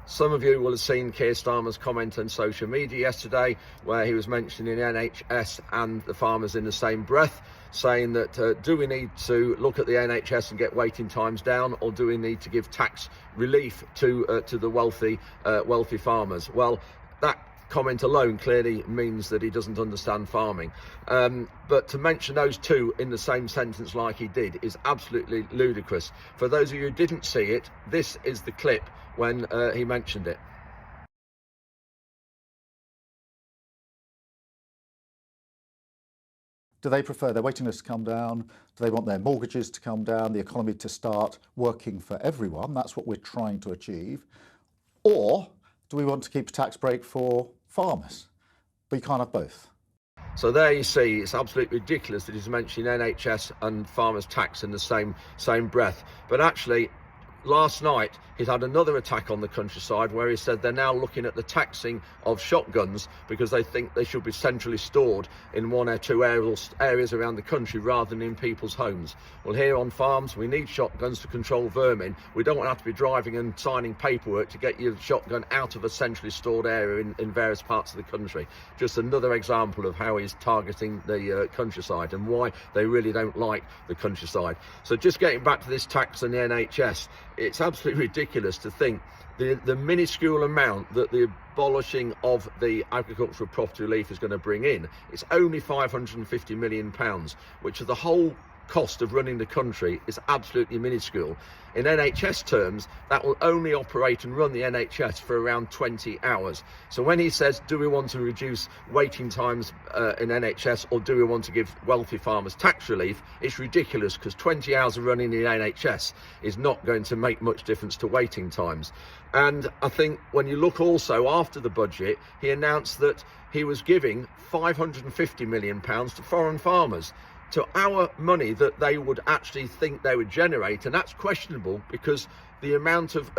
Some of you will have seen Keir Starmer's comment on social media yesterday where he was mentioning NHS and the farmers in the same breath, saying that do we need to look at the NHS and get waiting times down, or do we need to give tax relief to the wealthy farmers? Well, that comment alone clearly means that he doesn't understand farming. But to mention those two in the same sentence like he did is absolutely ludicrous. For those of you who didn't see it, this is the clip when he mentioned it. Do they prefer their waiting lists to come down? Do they want their mortgages to come down, the economy to start working for everyone? That's what we're trying to achieve. Or do we want to keep a tax break for farmers? But you can't have both. So there you see, it's absolutely ridiculous that he's mentioning NHS and farmers' tax in the same breath. But actually, last night he's had another attack on the countryside where he said they're now looking at the taxing of shotguns because they think they should be centrally stored in one or two areas around the country rather than in people's homes. Well, here on farms we need shotguns to control vermin. We don't want to have to be driving and signing paperwork to get your shotgun out of a centrally stored area in various parts of the country. Just another example of how he's targeting the countryside and why they really don't like the countryside. So just getting back to this tax on the NHS, it's absolutely ridiculous to think the minuscule amount that the abolishing of the agricultural property relief is going to bring in. It's only £550 million, which is the whole cost of running the country is absolutely minuscule. In NHS terms, that will only operate and run the NHS for around 20 hours. So when he says, do we want to reduce waiting times in NHS, or do we want to give wealthy farmers tax relief, it's ridiculous, because 20 hours of running the NHS is not going to make much difference to waiting times. And I think when you look also after the budget, he announced that he was giving £550 million to foreign farmers, to our money that they would actually think they would generate. And that's questionable because the amount of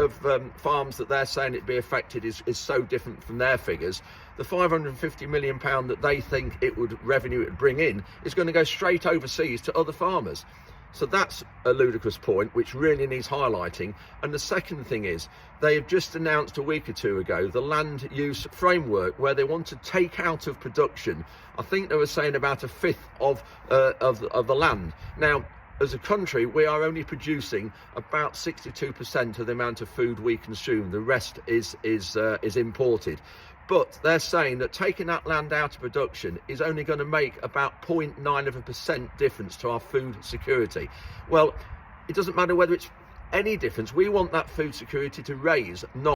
farms that they're saying it'd be affected is so different from their figures. The £550 million that they think revenue it would bring in is going to go straight overseas to other farmers. So that's a ludicrous point, which really needs highlighting. And the second thing is, they have just announced a week or two ago the land use framework, where they want to take out of production, I think they were saying about a fifth of the land. Now, as a country, we are only producing about 62% of the amount of food we consume. The rest is imported. But they're saying that taking that land out of production is only going to make about 0.9% difference to our food security. Well, it doesn't matter whether it's any difference. We want that food security to raise, not